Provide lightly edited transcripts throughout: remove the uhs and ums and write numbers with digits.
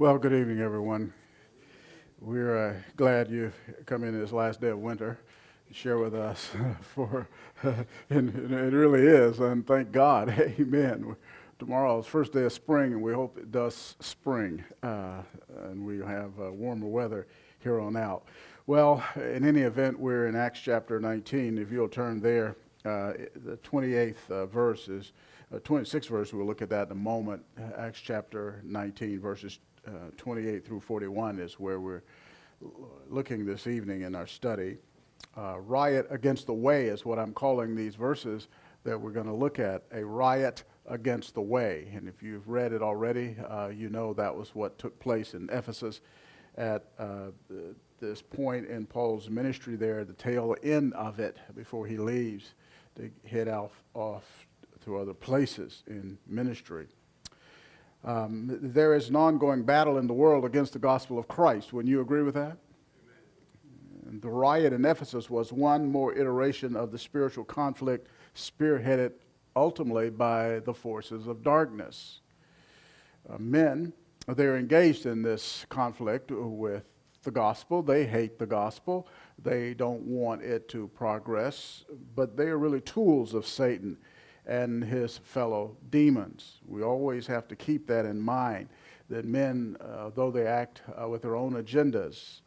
Well, good evening, everyone. We're glad you've come in this last day of winter to share with us and it really is, and thank God, amen. Tomorrow is first day of spring, and we hope it does spring, and we have warmer weather here on out. Well, in any event, we're in Acts chapter 19. If you'll turn there, the 28th verse is 26th verse. We'll look at that in a moment. Acts chapter 19, verses 28 through 41 is where we're looking this evening in our study. Riot Against the Way is what I'm calling these verses that we're going to look at, a riot against the way. And if you've read it already, you know that was what took place in Ephesus at this point in Paul's ministry there, the tail end of it, before he leaves to head off to other places in ministry. There is an ongoing battle in the world against the gospel of Christ. Wouldn't you agree with that? And the riot in Ephesus was one more iteration of the spiritual conflict spearheaded ultimately by the forces of darkness. Men, they're engaged in this conflict with the gospel. They hate the gospel. They don't want it to progress, but they are really tools of Satan and his fellow demons. We always have to keep that in mind, that men, though they act with their own agendas,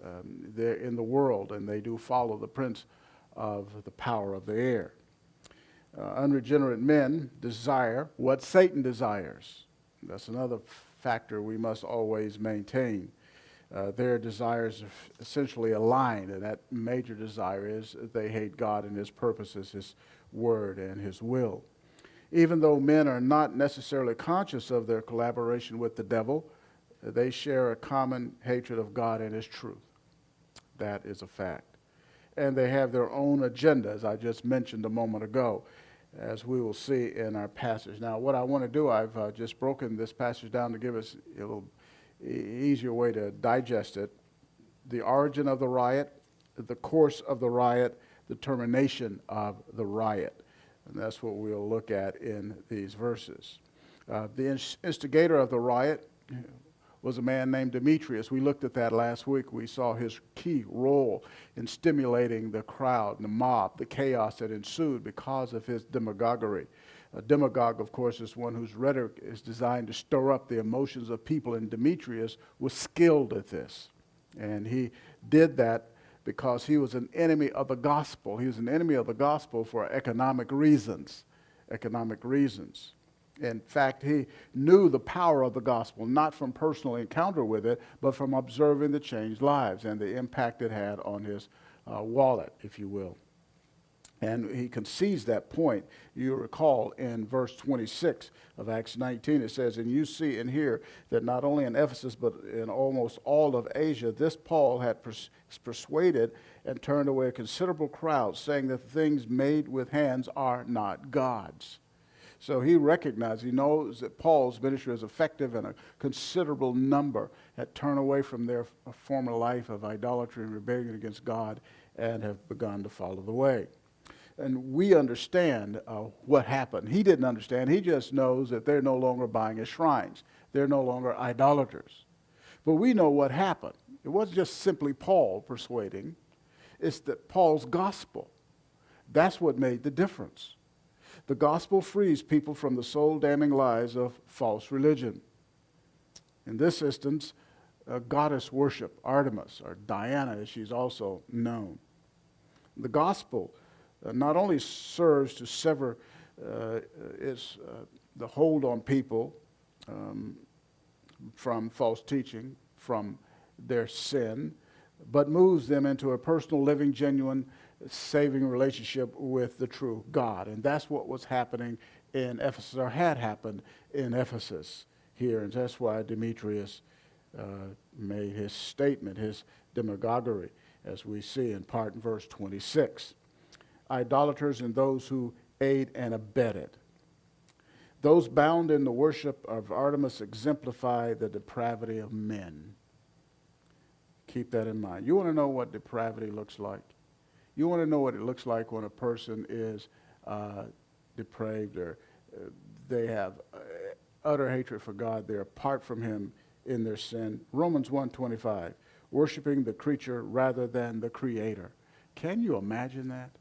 they're in the world and they do follow the prince of the power of the air. Unregenerate men desire what Satan desires. That's another factor we must always maintain. Their desires are essentially aligned, and that major desire is they hate God and his purposes, his word, and his will. Even though men are not necessarily conscious of their collaboration with the devil, they share a common hatred of God and his truth. That is a fact. And they have their own agenda, as I just mentioned a moment ago, as we will see in our passage. Now, what I want to do, I've just broken this passage down to give us a little easier way to digest it. The origin of the riot, the course of the riot, the termination of the riot. And that's what we'll look at in these verses. The instigator of the riot was a man named Demetrius. We looked at that last week. We saw his key role in stimulating the crowd, the mob, the chaos that ensued because of his demagoguery. A demagogue, of course, is one whose rhetoric is designed to stir up the emotions of people, and Demetrius was skilled at this. And he did that because he was an enemy of the gospel. He was an enemy of the gospel for economic reasons. In fact, he knew the power of the gospel, not from personal encounter with it, but from observing the changed lives and the impact it had on his wallet, if you will. And he concedes that point. You recall in verse 26 of Acts 19, it says, "And you see and hear that not only in Ephesus, but in almost all of Asia, this Paul had persuaded and turned away a considerable crowd, saying that the things made with hands are not God's." So he recognized, he knows that Paul's ministry is effective, and a considerable number had turned away from their former life of idolatry and rebellion against God and have begun to follow the way. And we understand what happened. He didn't understand. He just knows that they're no longer buying his shrines. They're no longer idolaters. But we know what happened. It wasn't just simply Paul persuading. It's that Paul's gospel. That's what made the difference. The gospel frees people from the soul-damning lies of false religion. In this instance, goddess worship, Artemis, or Diana, as she's also known. The gospel not only serves to sever the hold on people from false teaching, from their sin, but moves them into a personal, living, genuine, saving relationship with the true God. And that's what was happening in Ephesus, or had happened in Ephesus here. And that's why Demetrius made his statement, his demagoguery, as we see in part in verse 26. Idolaters and those who aid and abet it. Those bound in the worship of Artemis exemplify the depravity of men. Keep that in mind. You want to know what depravity looks like? You want to know what it looks like when a person is depraved, or they have utter hatred for God. They're apart from him in their sin. Romans 1:25, worshiping the creature rather than the creator. Can you imagine that?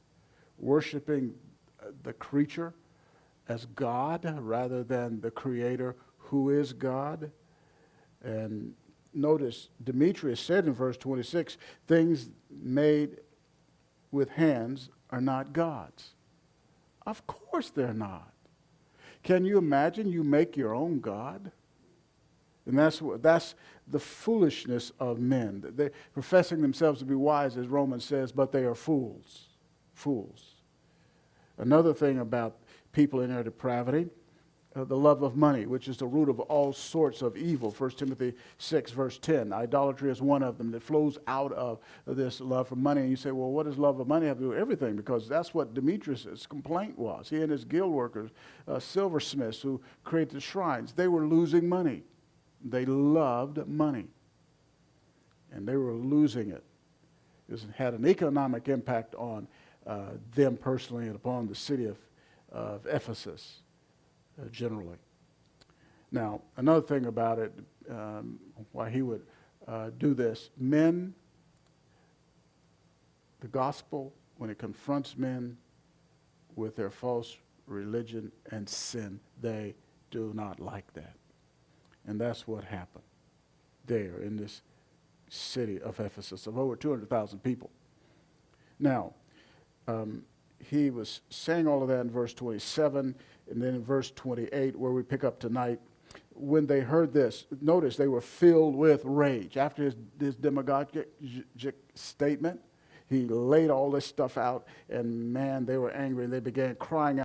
Worshiping the creature as God rather than the creator who is God. And notice Demetrius said in verse 26, things made with hands are not God's. Of course they're not. Can you imagine you make your own God? And that's the foolishness of men. They're professing themselves to be wise, as Romans says, but they are fools. Fools. Another thing about people in their depravity, the love of money, which is the root of all sorts of evil. 1 Timothy 6, verse 10. Idolatry is one of them that flows out of this love for money. And you say, well, what does love of money have to do with everything? Because that's what Demetrius' complaint was. He and his guild workers, silversmiths who created the shrines, they were losing money. They loved money. And they were losing it. It had an economic impact on them personally and upon the city of Ephesus. Generally. Now, another thing about it, why he would do this, men, the gospel, when it confronts men with their false religion and sin, they do not like that. And that's what happened there in this city of Ephesus of over 200,000 people. Now, he was saying all of that in verse 27, and then in verse 28, where we pick up tonight, when they heard this, notice they were filled with rage. After his demagogic statement, he laid all this stuff out, and man, they were angry, and they began crying out.